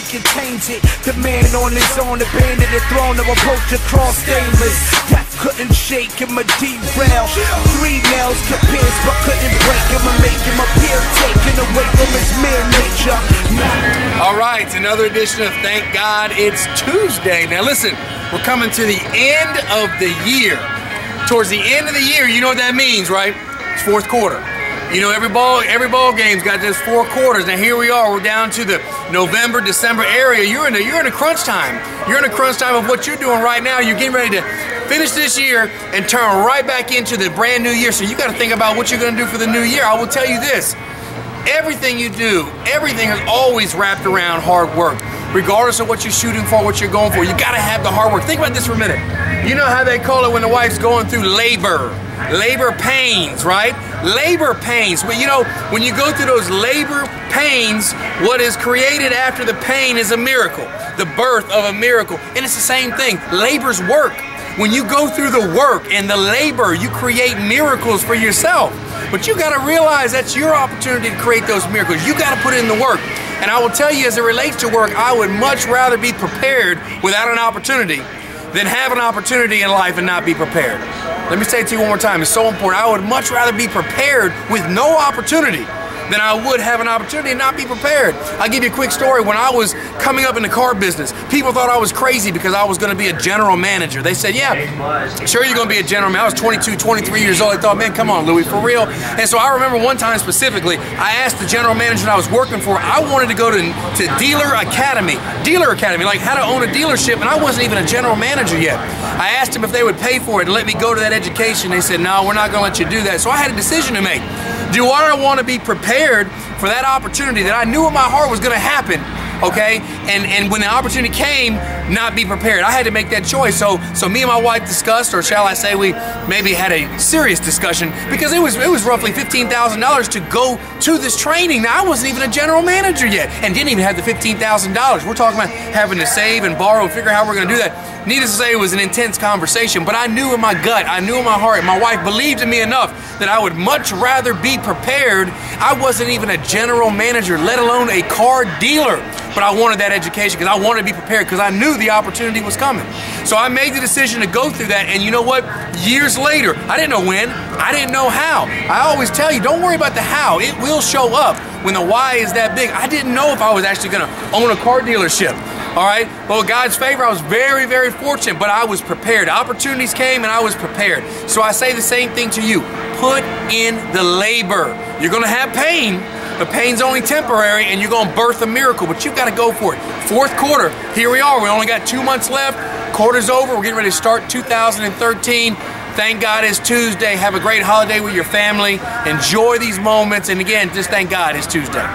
contains it. The man on his own abandoned the throne to approach the cross stainless. Death couldn't shake him or derail. 3 nails could pierce but couldn't break him or make him appear taken away from his mere nature. All right, another edition of Thank God It's Tuesday. Now listen, we're coming to the end of the year. Towards the end of the year, you know what that means, right? It's fourth quarter. You know, every ball game's got just 4 quarters. Now here we are, we're down to the November, December area. You're in a crunch time. You're in a crunch time of what you're doing right now. You're getting ready to finish this year and turn right back into the brand new year. So you got to think about what you're going to do for the new year. I will tell you this. Everything you do, everything is always wrapped around hard work. Regardless of what you're shooting for, what you're going for, you gotta have the hard work. Think about this for a minute. You know how they call it when the wife's going through labor pains, right? Labor pains. But you know, when you go through those labor pains, what is created after the pain is a miracle, the birth of a miracle. And it's the same thing. Labor's work. When you go through the work and the labor, you create miracles for yourself. But you got to realize that's your opportunity to create those miracles. You got to put in the work. And I will tell you, as it relates to work, I would much rather be prepared without an opportunity than have an opportunity in life and not be prepared. Let me say it to you one more time. It's so important. I would much rather be prepared with no opportunity than I would have an opportunity and not be prepared. I'll give you a quick story. When I was coming up in the car business, people thought I was crazy because I was going to be a general manager. They said, yeah, sure you're going to be a general manager. I was 22, 23 years old. I thought, man, come on, Louie, for real. And so I remember one time specifically, I asked the general manager that I was working for, I wanted to go to dealer academy, like how to own a dealership, and I wasn't even a general manager yet. I asked them if they would pay for it and let me go to that education. They said, no, we're not going to let you do that. So I had a decision to make. Do I want to be prepared for that opportunity that I knew in my heart was going to happen, okay? And when the opportunity came, not be prepared. I had to make that choice. So me and my wife discussed, or shall I say we maybe had a serious discussion, because it was roughly $15,000 to go to this training. Now, I wasn't even a general manager yet and didn't even have the $15,000. We're talking about having to save and borrow and figure out how we're going to do that. Needless to say, it was an intense conversation, but I knew in my gut, I knew in my heart, my wife believed in me enough that I would much rather be prepared. I wasn't even a general manager, let alone a car dealer, but I wanted that education because I wanted to be prepared because I knew the opportunity was coming. So I made the decision to go through that, and you know what? Years later, I didn't know when, I didn't know how. I always tell you, don't worry about the how. It will show up when the why is that big. I didn't know if I was actually going to own a car dealership. All right, well, God's favor, I was very, very fortunate, but I was prepared. Opportunities came and I was prepared. So I say the same thing to you. Put in the labor. You're going to have pain, but pain's only temporary, and you're going to birth a miracle, but you've got to go for it. Fourth quarter, here we are. We only got 2 months left. Quarter's over. We're getting ready to start 2013. Thank God it's Tuesday. Have a great holiday with your family. Enjoy these moments. And again, just thank God it's Tuesday.